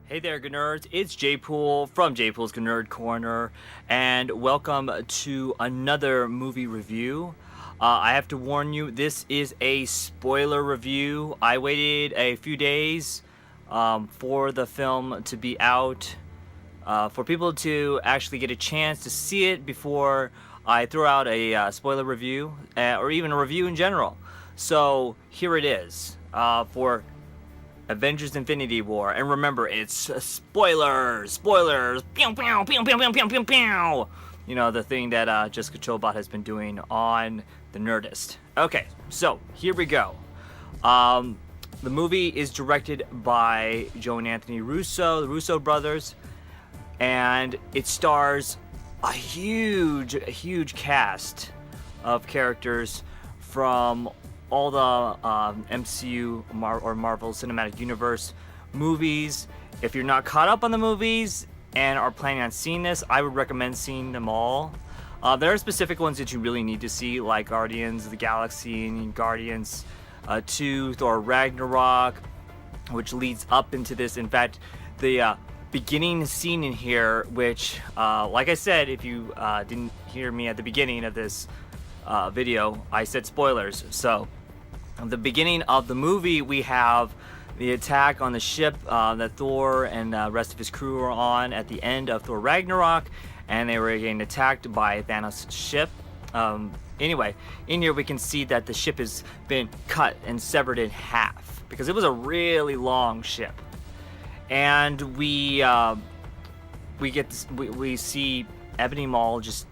Hey there, GNERDs. It's JPOOL from JPOOL's GNERD Corner, and welcome to another movie review. I have to warn you, this is a spoiler review. I waited a few days for the film to be out, for people to actually get a chance to see it before I throw out a spoiler review, or even a review in general. So here it is for Avengers Infinity War. And remember, it's spoilers! Pew, pew, pew, pew, pew, pew, pew, pew! You know, the thing that Jessica Chobot has been doing on The Nerdist. Okay, so here we go. The movie is directed by Joe and Anthony Russo, the Russo brothers, and it stars a huge cast of characters from all the MCU or Marvel Cinematic Universe movies. If you're not caught up on the movies and are planning on seeing this, I would recommend seeing them all. There are specific ones that you really need to see, like Guardians of the Galaxy and Guardians 2, Thor Ragnarok, which leads up into this. In fact, the beginning scene in here, which, like I said, if you didn't hear me at the beginning of this video, I said spoilers. So at the beginning of the movie, we have the attack on the ship that Thor and the rest of his crew are on at the end of Thor Ragnarok, and they were getting attacked by Thanos' ship. Anyway, in here we can see that the ship has been cut and severed in half because it was a really long ship, and we see Ebony Maw just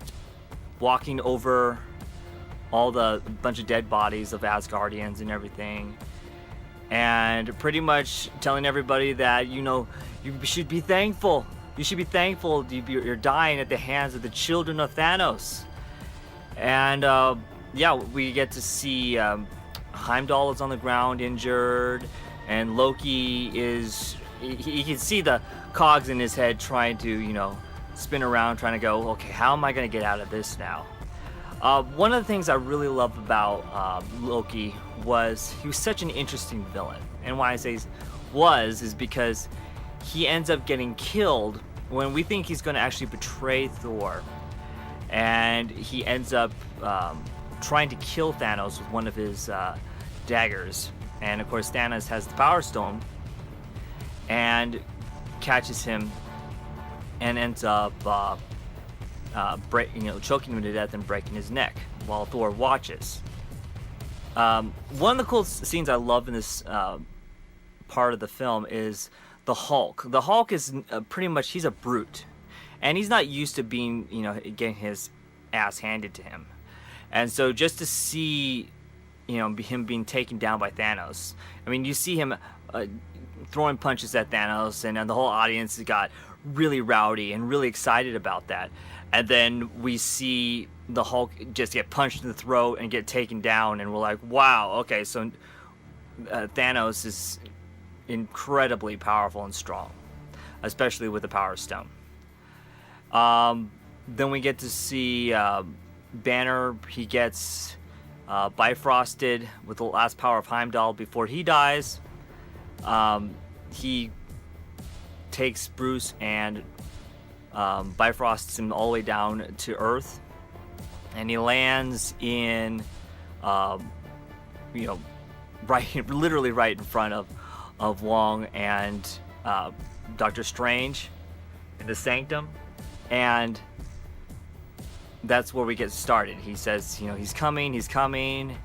walking over all the bunch of dead bodies of Asgardians and everything, and pretty much telling everybody that, you know, you should be thankful. You should be thankful you're dying at the hands of the children of Thanos. And yeah, we get to see Heimdall is on the ground injured, and Loki is, he can see the cogs in his head trying to, you know, spin around, trying to go, okay, how am I going to get out of this now? One of the things I really love about Loki was he was such an interesting villain. And why I say was is because he ends up getting killed when we think he's going to actually betray Thor. And he ends up trying to kill Thanos with one of his daggers. And of course, Thanos has the Power Stone and catches him and ends up choking him to death and breaking his neck while Thor watches. One of the cool scenes I love in this part of the film is the Hulk. The Hulk is pretty much, he's a brute, and he's not used to being, you know, getting his ass handed to him. And so just to see, you know, him being taken down by Thanos, I mean, you see him throwing punches at Thanos, and the whole audience got really rowdy and really excited about that. And then we see the Hulk just get punched in the throat and get taken down, and we're like, wow, okay, so Thanos is incredibly powerful and strong, especially with the Power Stone. Then we get to see Banner. He gets bifrosted with the last power of Heimdall before he dies. He takes Bruce and bifrosts him all the way down to Earth, and he lands in, you know, literally right in front of Wong and Doctor Strange in the Sanctum, and that's where we get started. He says, you know, he's coming,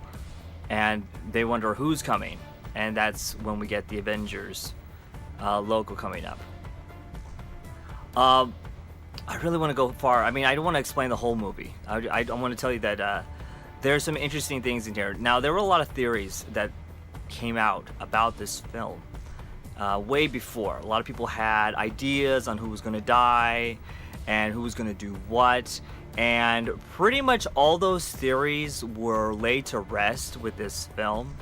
and they wonder who's coming, and that's when we get the Avengers logo coming up. I really want to go far. I mean, I don't want to explain the whole movie. I want to tell you that there's some interesting things in here. Now, there were a lot of theories that came out about this film way before. A lot of people had ideas on who was going to die and who was going to do what. And pretty much all those theories were laid to rest with this film.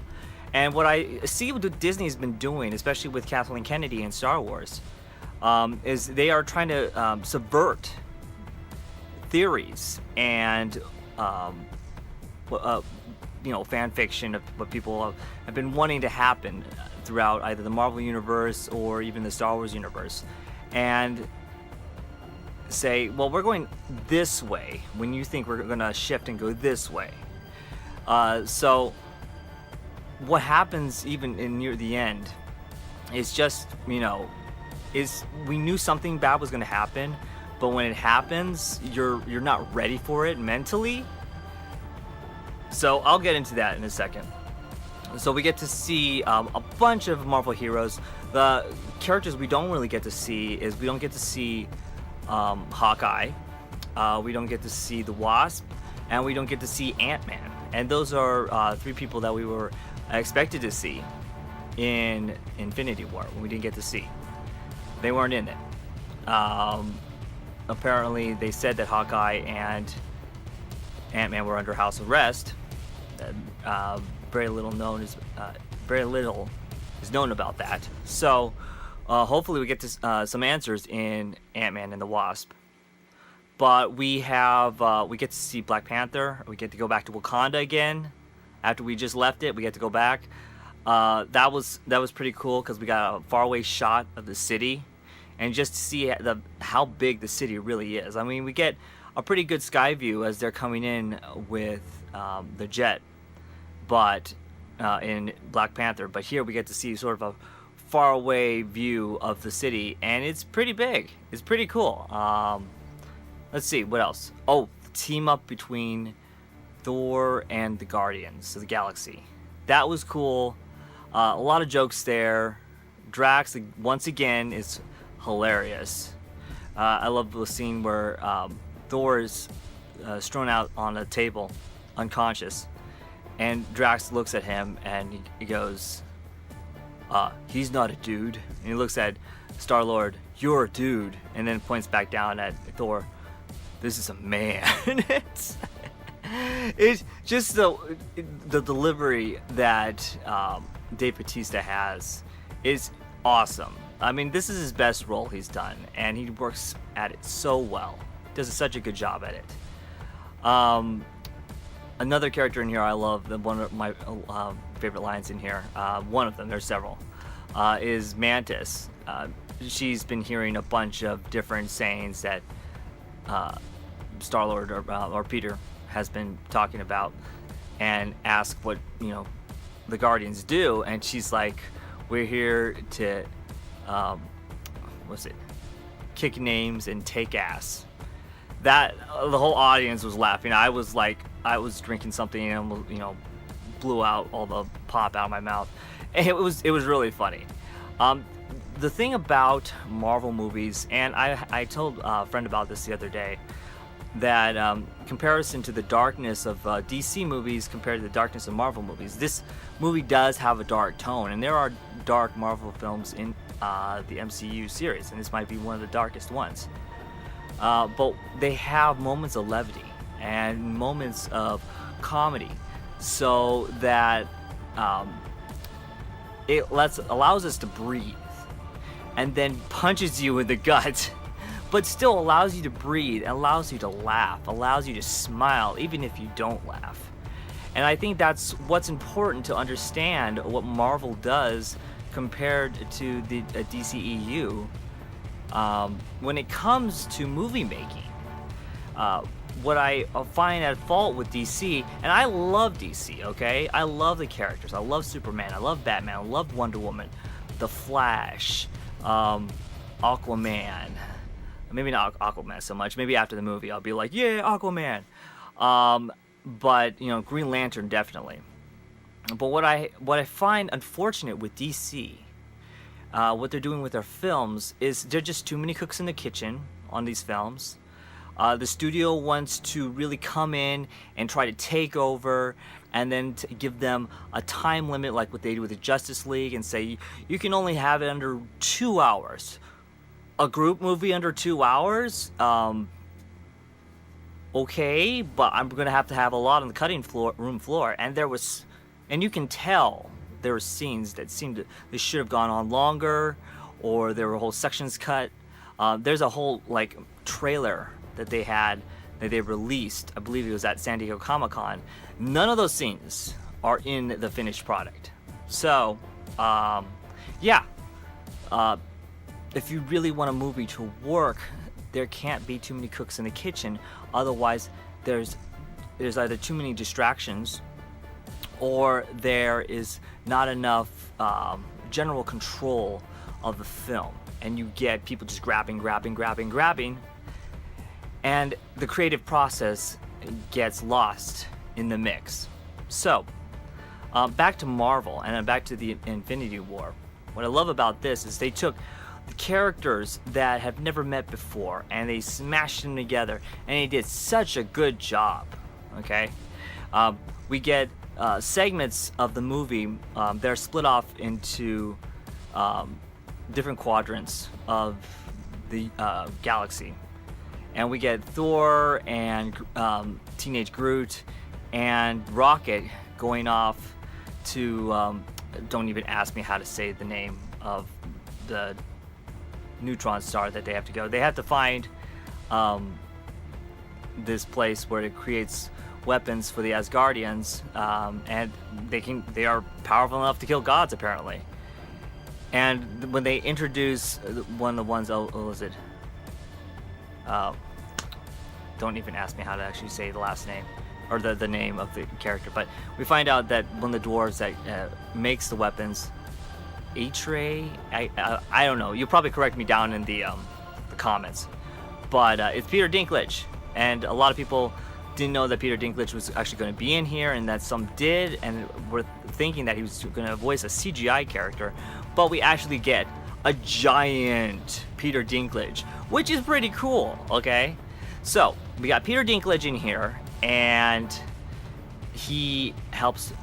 And what I see what Disney's been doing, especially with Kathleen Kennedy and Star Wars, is they are trying to subvert theories and you know, fan fiction of what people have been wanting to happen throughout either the Marvel universe or even the Star Wars universe, and say, well, we're going this way when you think we're going to shift and go this way. So what happens even in near the end is just, is we knew something bad was going to happen, but when it happens, you're not ready for it mentally. So I'll get into that in a second. So we get to see a bunch of Marvel heroes. The characters we don't really get to see is we don't get to see Hawkeye, we don't get to see the Wasp, and we don't get to see Ant-Man. And those are 3 people that we were expected to see in Infinity War, when we didn't get to see. They weren't in it. Apparently, they said that Hawkeye and Ant-Man were under house arrest. Very little is known about that. So hopefully we get to some answers in Ant-Man and the Wasp. But we get to see Black Panther. We get to go back to Wakanda again. After we just left it, we get to go back. That was pretty cool because we got a faraway shot of the city, and just to see how big the city really is. I mean, we get a pretty good sky view as they're coming in with the jet, but in Black Panther. But here we get to see sort of a faraway view of the city, and it's pretty big. It's pretty cool. Let's see, what else? Oh, the team up between Thor and the Guardians of the Galaxy. That was cool. A lot of jokes there. Drax, once again, is hilarious. I love the scene where Thor is strewn out on a table, unconscious, and Drax looks at him and he goes, he's not a dude. And he looks at Star-Lord, you're a dude, and then points back down at Thor, this is a man. It's just the delivery that Dave Bautista has is awesome. I mean, this is his best role he's done, and he works at it so well. Does such a good job at it. Another character in here I love, one of my favorite lines in here, one of them, there's several, is Mantis. She's been hearing a bunch of different sayings that Star-Lord or Peter has been talking about, and ask what the Guardians do, and she's like, we're here to kick names and take ass. That the whole audience was laughing. I was drinking something and blew out all the pop out of my mouth. And it was really funny. The thing about Marvel movies, and I told a friend about this the other day, that comparison to the darkness of DC movies compared to the darkness of Marvel movies, this movie does have a dark tone, and there are dark Marvel films in the MCU series, and this might be one of the darkest ones. But they have moments of levity and moments of comedy, so that it allows us to breathe, and then punches you in the gut, but still allows you to breathe, allows you to laugh, allows you to smile, even if you don't laugh. And I think that's what's important to understand what Marvel does compared to the DCEU when it comes to movie making. What I find at fault with DC, and I love DC, okay? I love the characters. I love Superman. I love Batman. I love Wonder Woman, The Flash, Aquaman. Maybe not Aquaman so much. Maybe after the movie I'll be like, yeah, Aquaman. But Green Lantern definitely. But what I find unfortunate with DC, what they're doing with their films is they're just too many cooks in the kitchen on these films. The studio wants to really come in and try to take over, and then to give them a time limit like what they do with the Justice League, and say you can only have it under 2 hours. A group movie under 2 hours? Okay, but I'm gonna have to have a lot on the cutting room floor. And you can tell there were scenes that they should have gone on longer, or there were whole sections cut. There's a whole trailer that they released. I believe it was at San Diego Comic-Con. None of those scenes are in the finished product. So yeah, if you really want a movie to work, there can't be too many cooks in the kitchen. Otherwise, there's either too many distractions, or there is not enough general control of the film, and you get people just grabbing, and the creative process gets lost in the mix. So, back to Marvel, and then back to the Infinity War. What I love about this is they took the characters that have never met before and they smashed them together, and they did such a good job. Okay, we get segments of the movie. They're split off into different quadrants of the galaxy, and we get Thor and Teenage Groot and Rocket going off to don't even ask me how to say the name of the neutron star that they have to go. They have to find this place where it creates weapons for the Asgardians, and they are powerful enough to kill gods apparently. And when they introduce one of the ones, what was it? Don't even ask me how to actually say the last name or the name of the character, but we find out that one of the dwarves that makes the weapons, Atre, I don't know. You'll probably correct me down in the comments, but it's Peter Dinklage, and a lot of people didn't know that Peter Dinklage was actually going to be in here, and that some did, and were thinking that he was going to voice a CGI character, but we actually get a giant Peter Dinklage, which is pretty cool. Okay, so we got Peter Dinklage in here, and he helps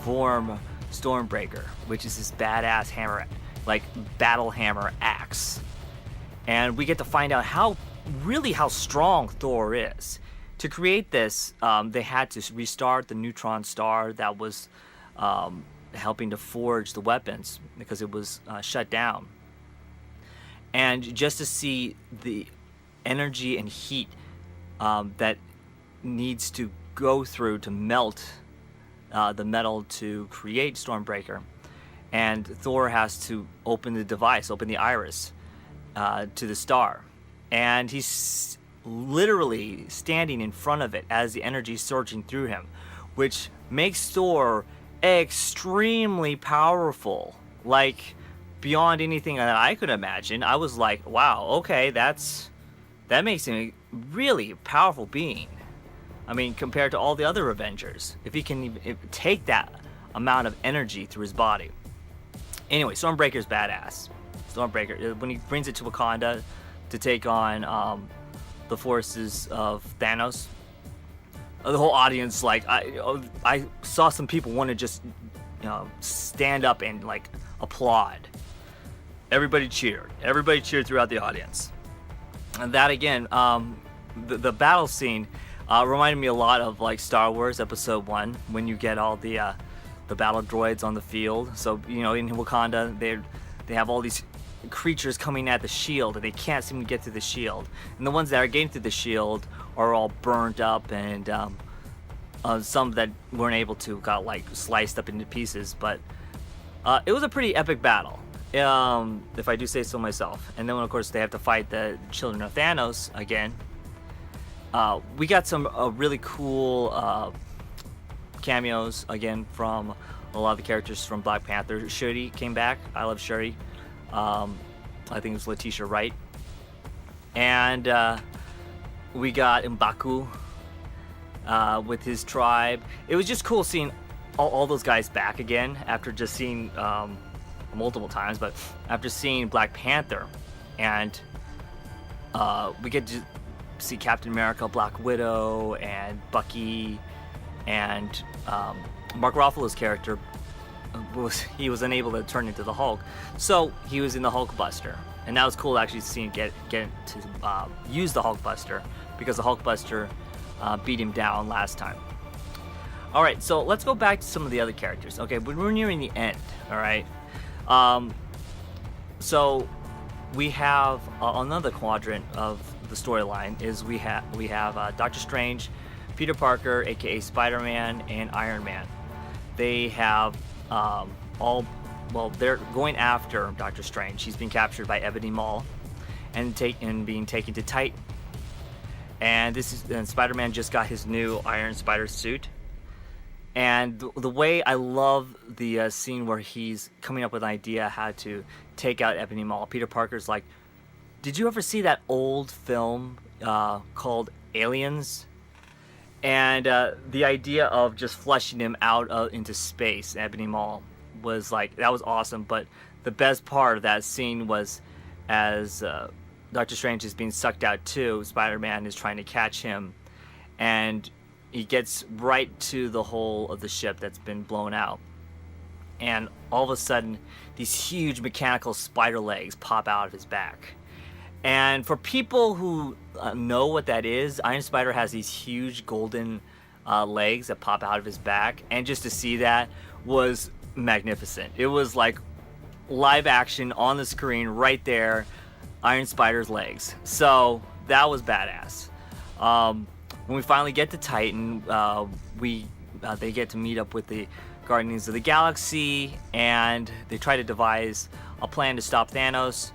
form Stormbreaker, which is this badass hammer, like battle hammer axe. And we get to find out how strong Thor is. To create this, they had to restart the neutron star that was helping to forge the weapons because it was shut down. And just to see the energy and heat that needs to go through to melt the metal to create Stormbreaker, and Thor has to open the device, open the iris to the star, and he's literally standing in front of it as the energy is surging through him, which makes Thor extremely powerful, like beyond anything that I could imagine. I was like, wow, okay, that makes him a really powerful being. I mean, compared to all the other Avengers, if he can even take that amount of energy through his body. Anyway, Stormbreaker's badass. Stormbreaker, when he brings it to Wakanda to take on the forces of Thanos, the whole audience, like, I saw some people want to just, stand up and like applaud. Everybody cheered throughout the audience. And that again, the battle scene reminded me a lot of like Star Wars Episode 1, when you get all the battle droids on the field. So in Wakanda, they have all these creatures coming at the shield, and they can't seem to get through the shield. And the ones that are getting through the shield are all burnt up, and some that weren't able to got like sliced up into pieces. But it was a pretty epic battle, if I do say so myself. And then of course they have to fight the children of Thanos again. We got some really cool cameos again from a lot of the characters from Black Panther. Shuri came back. I love Shuri. I think it was Letitia Wright. And we got M'Baku with his tribe. It was just cool seeing all those guys back again after just seeing multiple times, but after seeing Black Panther. And we get to see Captain America, Black Widow, and Bucky, and Mark Ruffalo's character he was unable to turn into the Hulk, so he was in the Hulkbuster, and that was cool to actually see him get to use the Hulkbuster, because the Hulkbuster beat him down last time. All right, so let's go back to some of the other characters. Okay, we're nearing the end. All right, so we have another quadrant of the storyline. Is we have Doctor Strange, Peter Parker, aka Spider-Man, and Iron Man. They have all well, they're going after Doctor Strange. He's been captured by Ebony Maw and being taken to Titan. And Spider-Man just got his new Iron Spider suit. And the way I love the scene where he's coming up with an idea how to take out Ebony Maw. Peter Parker's like, did you ever see that old film called Aliens? And the idea of just flushing him out into space, Ebony Maw, was like, that was awesome. But the best part of that scene was as Doctor Strange is being sucked out too, Spider-Man is trying to catch him, and he gets right to the hull of the ship that's been blown out. And all of a sudden, these huge mechanical spider legs pop out of his back. And for people who know what that is, Iron Spider has these huge golden legs that pop out of his back. And just to see that was magnificent. It was like live action on the screen right there, Iron Spider's legs. So that was badass. When we finally get to Titan, they get to meet up with the Guardians of the Galaxy, and they try to devise a plan to stop Thanos.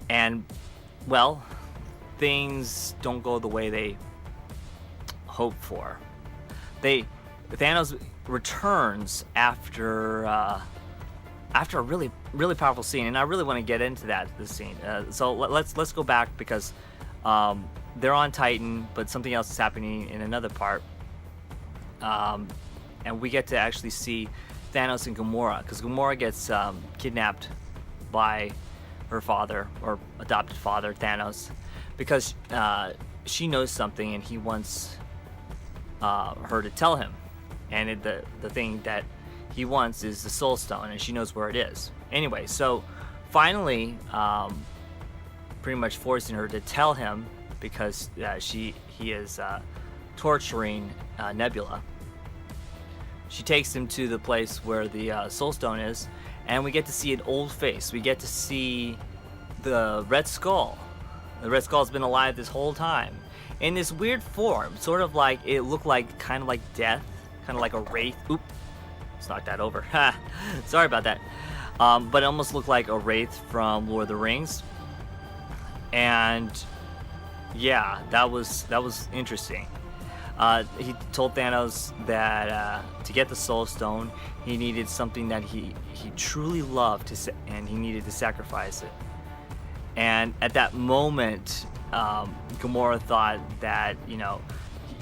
And, well, things don't go the way they hoped for. Thanos returns after a really, really powerful scene, and I really want to get into this scene. So let's go back because they're on Titan, but something else is happening in another part. And we get to actually see Thanos and Gamora, because Gamora gets kidnapped by her father, or adopted father, Thanos, because she knows something and he wants her to tell him. And the thing that he wants is the Soul Stone, and she knows where it is. Anyway, so finally, pretty much forcing her to tell him, because he is torturing Nebula. She takes him to the place where the Soul Stone is, and we get to see an old face. We get to see the Red Skull. The Red Skull's been alive this whole time in this weird form, sort of like it looked like kind of like death, kind of like a wraith. Oop, let's knock that over. Sorry about that. But it almost looked like a wraith from Lord of the Rings. And yeah, that was interesting. He told Thanos that to get the Soul Stone, he needed something that he truly loved, and he needed to sacrifice it. And at that moment, Gamora thought that,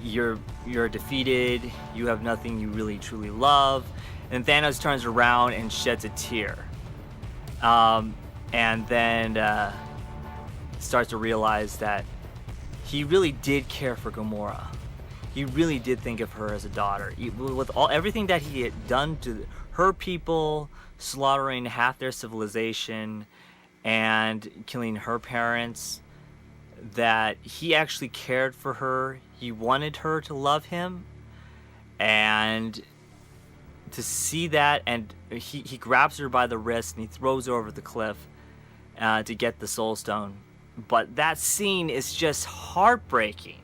you're defeated, you have nothing you really truly love. And Thanos turns around and sheds a tear. And then starts to realize that he really did care for Gamora. He really did think of her as a daughter. With everything that he had done to her people, slaughtering half their civilization and killing her parents, that he actually cared for her. He wanted her to love him. And to see that, and he grabs her by the wrist and he throws her over the cliff to get the Soul Stone. But that scene is just heartbreaking.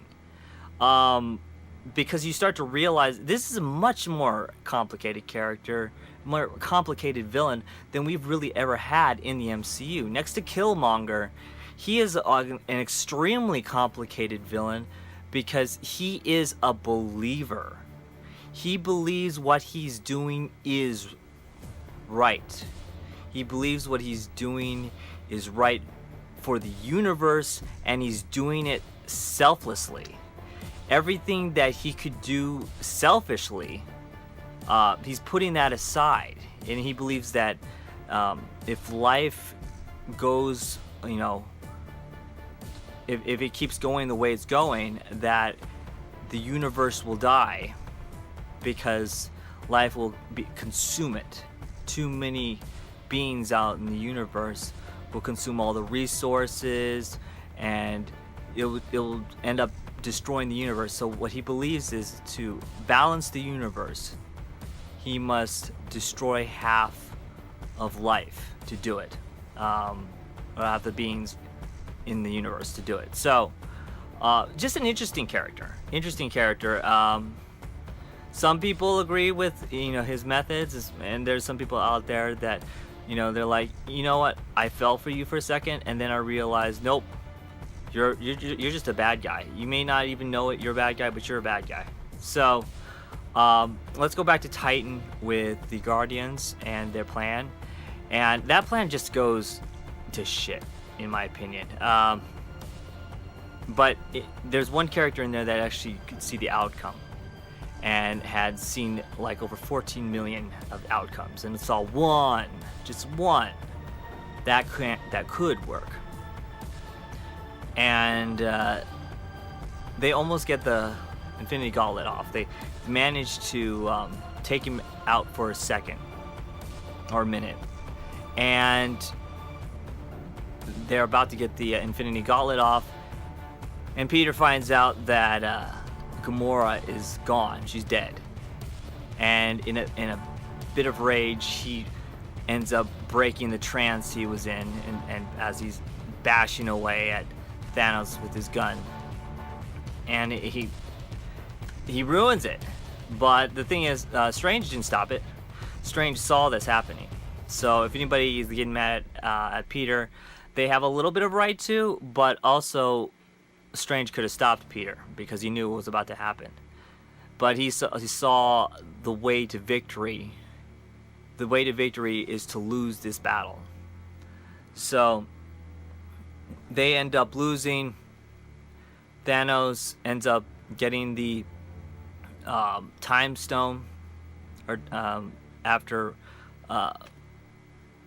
Because you start to realize this is a much more complicated character, more complicated villain than we've really ever had in the MCU. Next to Killmonger, he is an extremely complicated villain because he is a believer. He believes what he's doing is right. He believes what he's doing is right for the universe, and he's doing it selflessly. Everything that he could do selfishly, he's putting that aside. And he believes that if life goes, if it keeps going the way it's going, that the universe will die because life will consume it. Too many beings out in the universe will consume all the resources, and it will end up destroying the universe. So what he believes is, to balance the universe, he must destroy half of life to do it, or half the beings in the universe to do it. So just an interesting character. some people agree with his methods, and there's some people out there that they're like, you know what, I fell for you for a second, and then I realized, nope, you're just a bad guy. You may not even know it, you're a bad guy, but you're a bad guy. So let's go back to Titan with the Guardians and their plan, and that plan just goes to shit in my opinion. But there's one character in there that actually could see the outcome and had seen like over 14 million of outcomes, and saw one, just one, that could work. And they almost get the Infinity Gauntlet off. They managed to take him out for a second or a minute, and they're about to get the Infinity Gauntlet off, and Peter finds out that Gamora is gone. She's dead. And in a bit of rage, he ends up breaking the trance he was in, and as he's bashing away at Thanos with his gun, and he ruins it. But the thing is, Strange didn't stop it. Strange saw this happening. So if anybody is getting mad at Peter, they have a little bit of right to, but also Strange could have stopped Peter because he knew what was about to happen. But he saw the way to victory. The way to victory is to lose this battle. So they end up losing. Thanos ends up getting the Time Stone, or after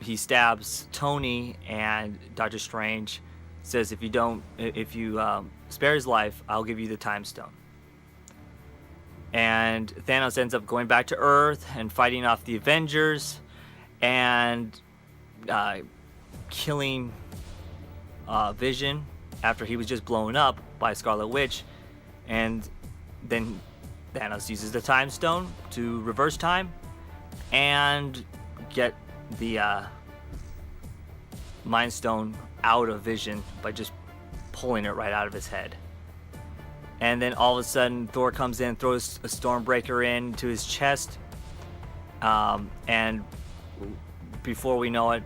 he stabs Tony, and Doctor Strange says, if you spare his life, I'll give you the Time Stone. And Thanos ends up going back to Earth and fighting off the Avengers and killing Vision after he was just blown up by Scarlet Witch. And then Thanos uses the Time Stone to reverse time and get the Mind Stone out of Vision by just pulling it right out of his head. And then all of a sudden Thor comes in, throws a Stormbreaker into his chest, and before we know it,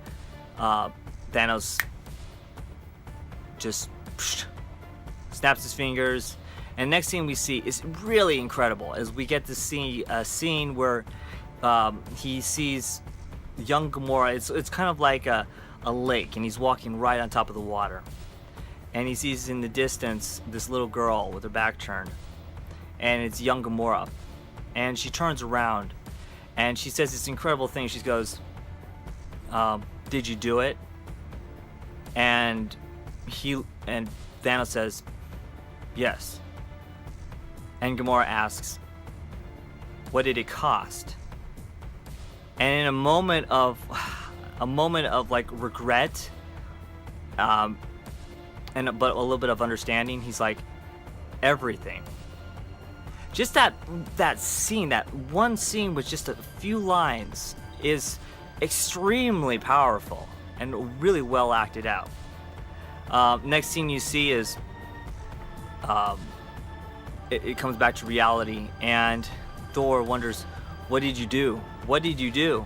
Thanos just snaps his fingers. And next thing we see is really incredible, as we get to see a scene where he sees young Gamora. It's kind of like a lake, and he's walking right on top of the water, and he sees in the distance this little girl with her back turned, and it's young Gamora, and she turns around and she says this incredible thing. She goes, did you do it? And Thanos says, yes. And Gamora asks, what did it cost? And in a moment of like regret, but a little bit of understanding, he's like, everything. Just that scene, that one scene with just a few lines, is extremely powerful and really well acted out. Next scene you see is it comes back to reality, and Thor wonders, what did you do? What did you do?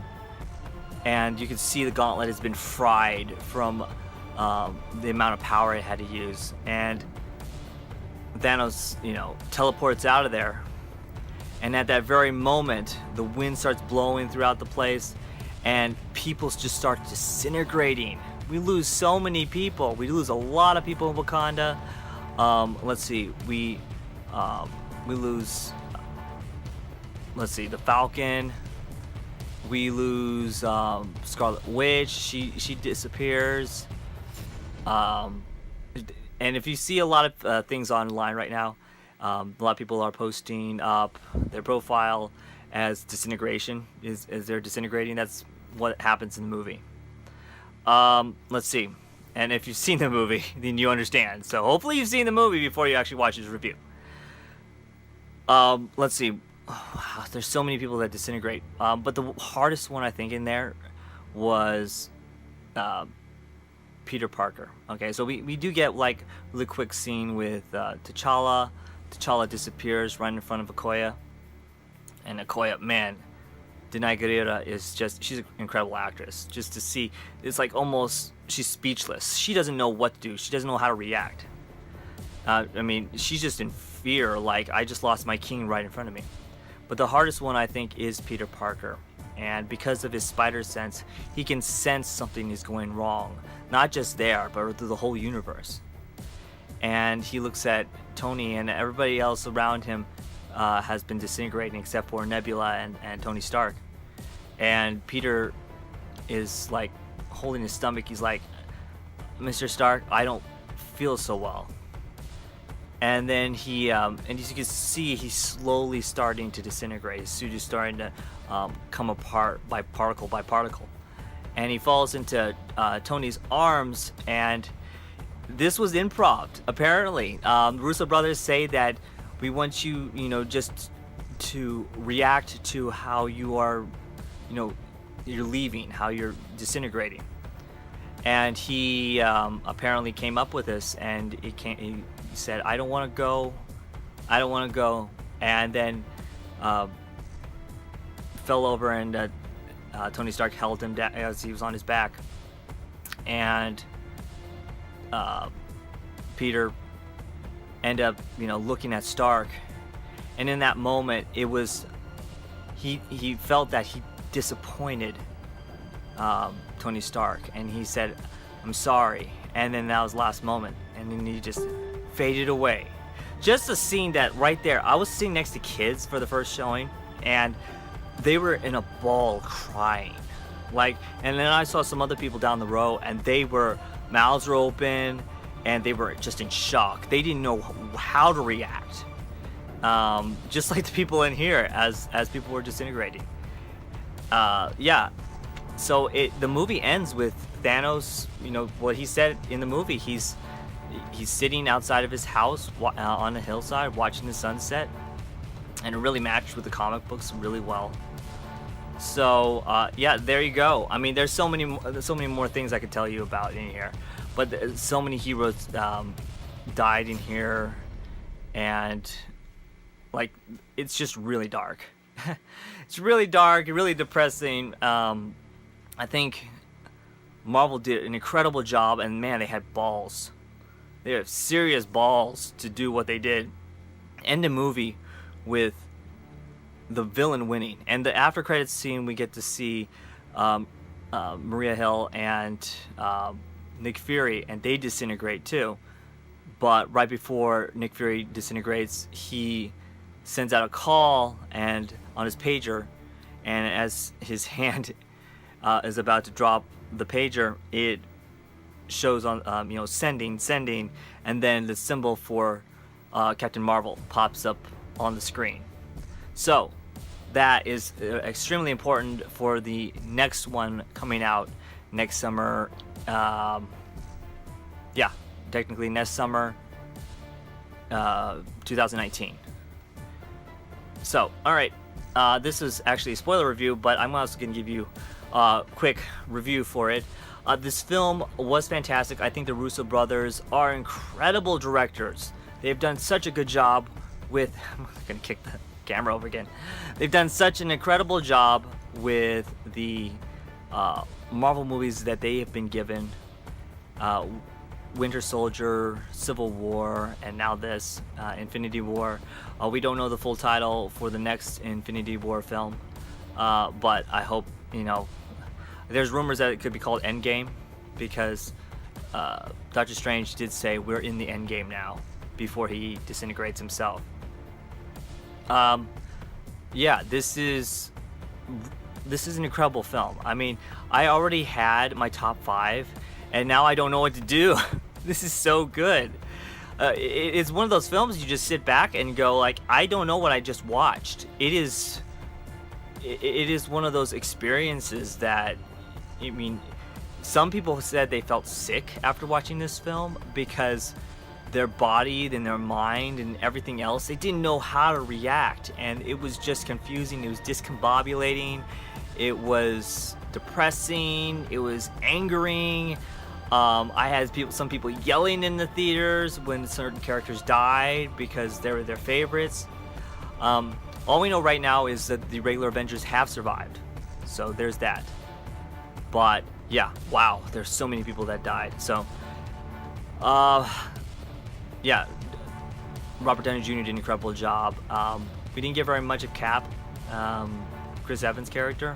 And you can see the gauntlet has been fried from the amount of power it had to use. And Thanos, teleports out of there. And at that very moment, the wind starts blowing throughout the place, and people just start disintegrating. We lose so many people. We lose a lot of people in Wakanda. Let's see. We lose. Let's see. The Falcon. We lose Scarlet Witch. She disappears. And if you see a lot of things online right now, a lot of people are posting up their profile as disintegration. As they're disintegrating, that's what happens in the movie. Let's see. And if you've seen the movie, then you understand. So hopefully you've seen the movie before you actually watch this review. Let's see. Oh, wow, there's so many people that disintegrate. But the hardest one, I think, in there was Peter Parker. Okay, so we do get like a really quick scene with T'Challa. T'Challa disappears right in front of Okoye. And Okoye, man, Denai Guerrera is she's an incredible actress. Just to see, it's like almost, she's speechless. She doesn't know what to do. She doesn't know how to react. I mean, she's just in fear, like, I just lost my king right in front of me. But the hardest one, I think, is Peter Parker. And because of his spider sense, he can sense something is going wrong. Not just there, but through the whole universe. And he looks at Tony, and everybody else around him has been disintegrating except for Nebula and Tony Stark. And Peter is like holding his stomach. He's like, Mr. Stark, I don't feel so well. And then he, and as you can see, he's slowly starting to disintegrate. His suit is starting to come apart by particle. And he falls into Tony's arms, and this was improv, apparently. Russo brothers say that we want you, just to react to how you are, you're leaving, how you're disintegrating. And he apparently came up with this, and he said, I don't want to go, and then fell over, and Tony Stark held him down as he was on his back, and Peter ended up, looking at Stark, and in that moment, it was, he felt that he disappointed Tony Stark, and he said, I'm sorry, and then that was the last moment, and then he just faded away. Just a scene that right there, I was sitting next to kids for the first showing, and they were in a ball crying, and then I saw some other people down the row, and they were, mouths were open, and they were just in shock. They didn't know how to react, just like the people in here as people were disintegrating. Yeah, so the movie ends with Thanos, what he said in the movie. He's sitting outside of his house on a hillside watching the sunset, and it really matched with the comic books really well. So yeah, there you go. I mean, there's so many more things I could tell you about in here, but so many heroes died in here, and it's just really dark. It's really dark, really depressing. I think Marvel did an incredible job, and man, they had balls. They have serious balls to do what they did. End the movie with the villain winning, and the after credits scene, we get to see Maria Hill and Nick Fury, and they disintegrate too. But right before Nick Fury disintegrates, he sends out a call and on his pager, and as his hand is about to drop the pager, it shows on sending, and then the symbol for Captain Marvel pops up on the screen. So that is extremely important for the next one coming out next summer. Yeah, technically next summer, 2019. So, all right, this is actually a spoiler review, but I'm also going to give you a quick review for it. This film was fantastic. I think the Russo brothers are incredible directors. They've done such a good job with... I'm going to kick the camera over again. They've done such an incredible job with the Marvel movies that they have been given. Winter Soldier, Civil War, and now this, Infinity War. We don't know the full title for the next Infinity War film, but I hope, there's rumors that it could be called Endgame, because Doctor Strange did say we're in the Endgame now, before he disintegrates himself. Yeah, this is an incredible film. I mean, I already had my top 5, and now I don't know what to do. This is so good. It's one of those films you just sit back and go I don't know what I just watched. It is one of those experiences that, some people said they felt sick after watching this film because their body and their mind and everything else, they didn't know how to react, and it was just confusing. It was discombobulating. It was depressing. It was angering. I had some people yelling in the theaters when certain characters died because they were their favorites. All we know right now is that the regular Avengers have survived. So there's that. But yeah, wow, there's so many people that died. So, yeah, Robert Downey Jr. did an incredible job. We didn't get very much of Cap, Chris Evans' character.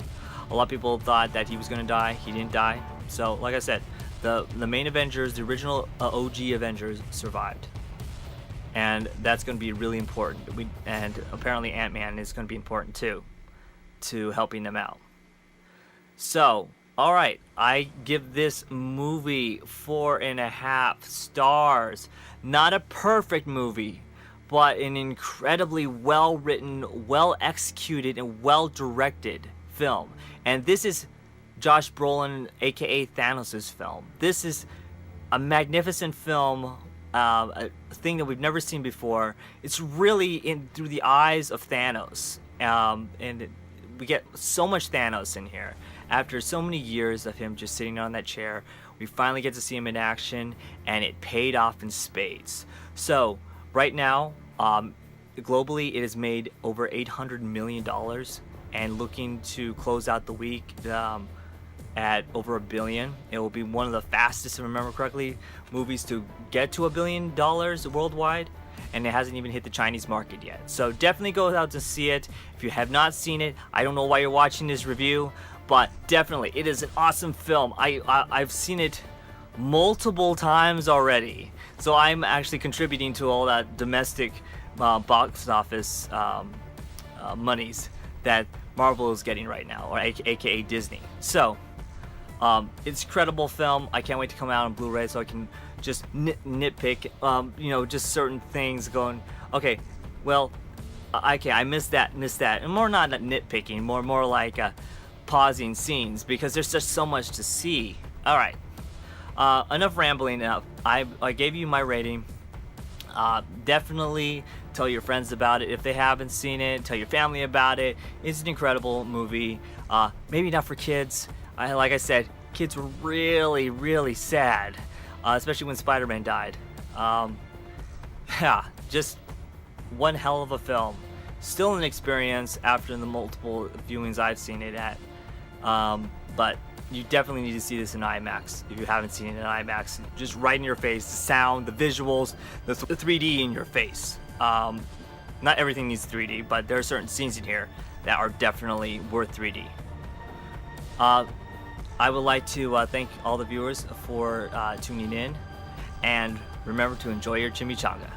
A lot of people thought that he was going to die. He didn't die. So, like I said, the main Avengers, the original OG Avengers, survived. And that's going to be really important. And apparently Ant-Man is going to be important too, to helping them out. So, alright, I give this movie 4.5 stars. Not a perfect movie, but an incredibly well-written, well-executed, and well-directed film. And this is Josh Brolin, aka Thanos' film. This is a magnificent film, a thing that we've never seen before. It's really through the eyes of Thanos, we get so much Thanos in here. After so many years of him just sitting on that chair, we finally get to see him in action, and it paid off in spades. So right now, globally, it has made over $800 million, and looking to close out the week at over $1 billion. It will be one of the fastest, if I remember correctly, movies to get to $1 billion worldwide, and it hasn't even hit the Chinese market yet. So definitely go out to see it. If you have not seen it, I don't know why you're watching this review, but definitely, it is an awesome film. I've seen it multiple times already, so I'm actually contributing to all that domestic box office monies that Marvel is getting right now, or aka Disney. So it's a credible film. I can't wait to come out on Blu-ray so I can just nitpick, just certain things going, okay, well, okay, I missed that, and more not nitpicking, more like pausing scenes, because there's just so much to see. All right, enough rambling. I gave you my rating. Definitely tell your friends about it if they haven't seen it. Tell your family about it. It's an incredible movie. Maybe not for kids. Like I said, kids were really, really sad, especially when Spider-Man died. Yeah, just one hell of a film. Still an experience after the multiple viewings I've seen it at. But you definitely need to see this in IMAX if you haven't seen it in IMAX. Just right in your face, the sound, the visuals, the 3D in your face. Not everything needs 3D, but there are certain scenes in here that are definitely worth 3D. I would like to thank all the viewers for tuning in, and remember to enjoy your chimichanga.